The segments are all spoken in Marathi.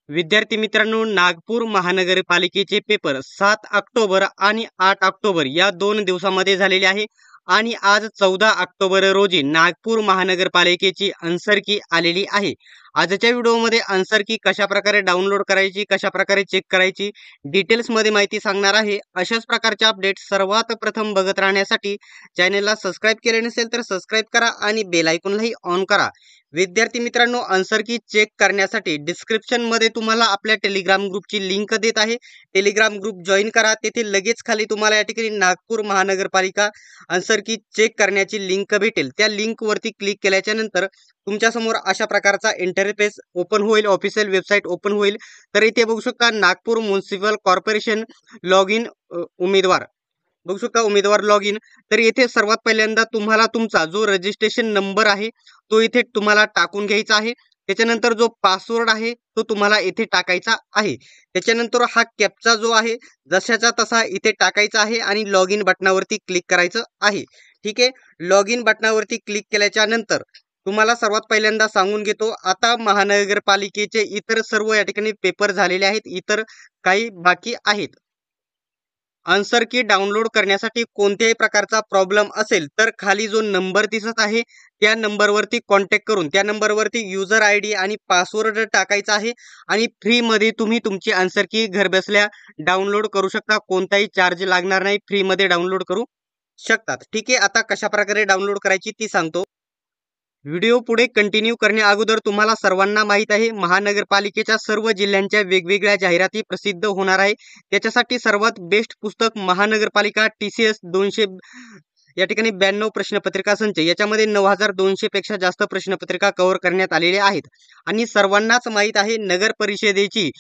विद्यार्थी मित्रांनो, नागपूर महानगरपालिकेचे पेपर 7 ऑक्टोबर आणि 8 ऑक्टोबर या 2 दिवसामध्ये झालेले आहे आणि आज 14 ऑक्टोबर रोजी नागपूर महानगरपालिकेची आन्सर की आलेली आहे। आजच्या व्हिडिओमध्ये आन्सर की कशा प्रकारे डाउनलोड करायची, कशा प्रकारे चेक करायची, डिटेल्स मध्ये माहिती सांगणार आहे। अशाच प्रकारचे अपडेट सर्वात प्रथम बघत राहण्यासाठी चॅनलला सबस्क्राइब केले नसेल तर सबस्क्राइब करा आणि बेल आयकॉनलाही ऑन करा। विद्यार्थी मित्रांनो, आन्सर की चेक करण्यासाठी डिस्क्रिप्शन मध्ये तुम्हाला आपल्या टेलिग्राम ग्रुपची लिंक देत आहे। टेलिग्राम ग्रुप जॉईन करा। तेथे लगेच खाली तुम्हाला या ठिकाणी नागपूर महानगरपालिका आन्सर की चेक करण्याची लिंक भेटेल। त्या लिंक वरती क्लिक केल्याच्या नंतर तुमच्या समोर अशा प्रकारचा इंटरफेस ओपन होईल, ऑफिशियल वेबसाईट ओपन होईल। तर इथे बघू शकता Nagpur municipal corporation log in उमेदवार बघू शकता, उमेदवार लॉग इन। तर येथे सर्वात पहिल्यांदा तुम्हाला तुमचा जो रजिस्ट्रेशन नंबर आहे तो इथे तुम्हाला टाकून घ्यायचा आहे। त्याच्यानंतर जो पासवर्ड आहे तो तुम्हाला इथे टाकायचा आहे। त्याच्यानंतर हा कॅप्चा जो आहे जशाचा तसा इथे टाकायचा आहे आणि लॉग इन बटनावरती क्लिक करायचं आहे। ठीक आहे, लॉग इन बटनावरती क्लिक केल्याच्या नंतर तुम्हाला सर्वात पहिल्यांदा सांगून घेतो, आता महानगरपालिकेचे इतर सर्व या ठिकाणी पेपर झालेले आहेत, इतर काही बाकी आहेत। आन्सर की डाउनलोड करण्यासाठी कोणत्याही प्रकारचा प्रॉब्लेम असेल तर खाली जो नंबर दिसत आहे त्या नंबरवरती कॉन्टॅक्ट करून त्या नंबरवरती युजर आयडी आणि पासवर्ड टाकायचा आहे आणि फ्री मध्ये तुम्ही तुमची आन्सर की घरबसल्या डाउनलोड करू शकता। कोणताही चार्ज लागणार नाही, फ्री मध्ये डाउनलोड करू शकतात। ठीक आहे, आता कशा प्रकारे डाउनलोड करायची ती सांगतो। व्हिडिओ पुढे कंटिन्यू करण्या अगोदर तुम्हाला सर्वांना माहित आहे महानगरपालिकेच्या सर्व जिल्ह्यांच्या वेगवेगळ्या जाहिराती प्रसिद्ध होणार आहे। त्याच्यासाठी सर्वात बेस्ट पुस्तक महानगरपालिका TCS 200 या ठिकाणी 92 प्रश्नपत्रिका संच, याच्यामध्ये 9200 पेक्षा जास्त प्रश्नपत्रिका कव्हर करण्यात आलेल्या आहेत। आणि सर्वांनाच माहित आहे नगर परिषदेची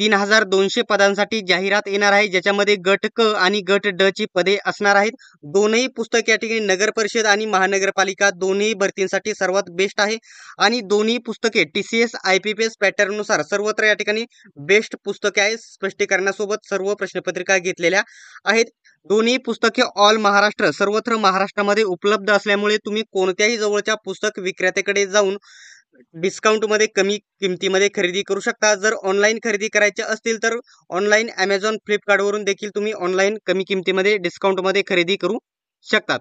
3200 पदांसाठी जाहिरात येणार आहे, ज्याच्यामध्ये गट क आणि गट ड ची पदे असणार आहेत। दोनही पुस्तक या ठिकाणी नगर परिषद आणि महानगरपालिका दोन्ही भरतींसाठी सर्वात बेस्ट आहे आणि दोन्ही पुस्तके TCS IPPS पॅटर्न नुसार सर्वत्र या ठिकाणी बेस्ट पुस्तके आहे। स्पष्टीकरणासोबत सर्व प्रश्नपत्रिका घेतलेल्या आहेत। दोन्ही पुस्तके ऑल महाराष्ट्र सर्वत्र महाराष्ट्रामध्ये उपलब्ध असल्यामुळे तुम्ही कोणत्याही जवळच्या पुस्तक विक्रेत्याकडे जाऊन डिस्काउंट मध्ये कमी किमतीमध्ये खरेदी करू शकता। जर ऑनलाईन खरेदी करायचे असतील तर ऑनलाईन Amazon फ्लिपकार्ट वरून देखील तुम्ही ऑनलाईन कमी किमतीमध्ये डिस्काउंट मध्ये खरेदी करू शकतात।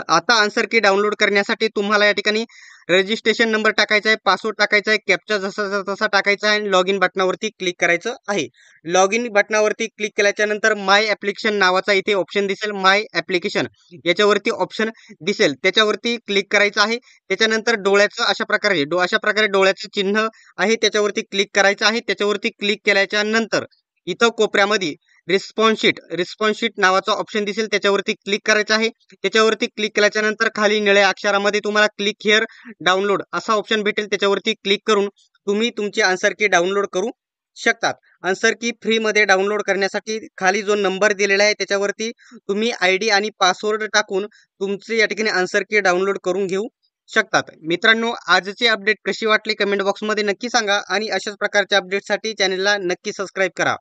आता आन्सर की डाउनलोड करण्यासाठी तुम्हाला या ठिकाणी रजिस्ट्रेशन नंबर टाकायचा आहे, पासवर्ड टाकायचा आहे, कॅप्चा जसा तसा टाकायचा आहे आणि लॉग इन बटनावरती क्लिक करायचं आहे। लॉग इन बटनावरती क्लिक केल्याच्या नंतर माय ॲप्लिकेशन नावाचा इथे ऑप्शन दिसेल, माय ॲप्लिकेशन याच्यावरती ऑप्शन दिसेल, त्याच्यावरती क्लिक करायचं आहे। त्याच्यानंतर डोळ्याचं अशा प्रकारे डोळ्याचं चिन्ह आहे त्याच्यावरती क्लिक करायचं आहे। त्याच्यावरती क्लिक केल्याच्या नंतर इथं कोपऱ्यामध्ये रिस्पॉन्स शीट नावाचा ऑप्शन दिसेल, त्याच्यावरती क्लिक करायचं आहे। त्याच्यावरती क्लिक केल्याच्या नंतर खाली निळ्या अक्षरामध्ये तुम्हाला क्लिक हिअर डाउनलोड असा ऑप्शन भेटेल, त्याच्यावरती क्लिक करून तुम्ही तुमची आन्सर की डाउनलोड करू शकतात। आन्सर की फ्री मध्ये डाउनलोड करण्यासाठी खाली जो नंबर दिलेला आहे त्याच्यावरती तुम्ही ID आणि पासवर्ड टाकून तुमची या ठिकाणी आन्सर की डाउनलोड करून घेऊ शकतात। मित्रांनो, आजची अपडेट कशी वाटली कमेंट बॉक्स मध्ये नक्की सांगा आणि अशाच प्रकारच्या अपडेटसाठी चॅनलला नक्की सबस्क्राइब करा।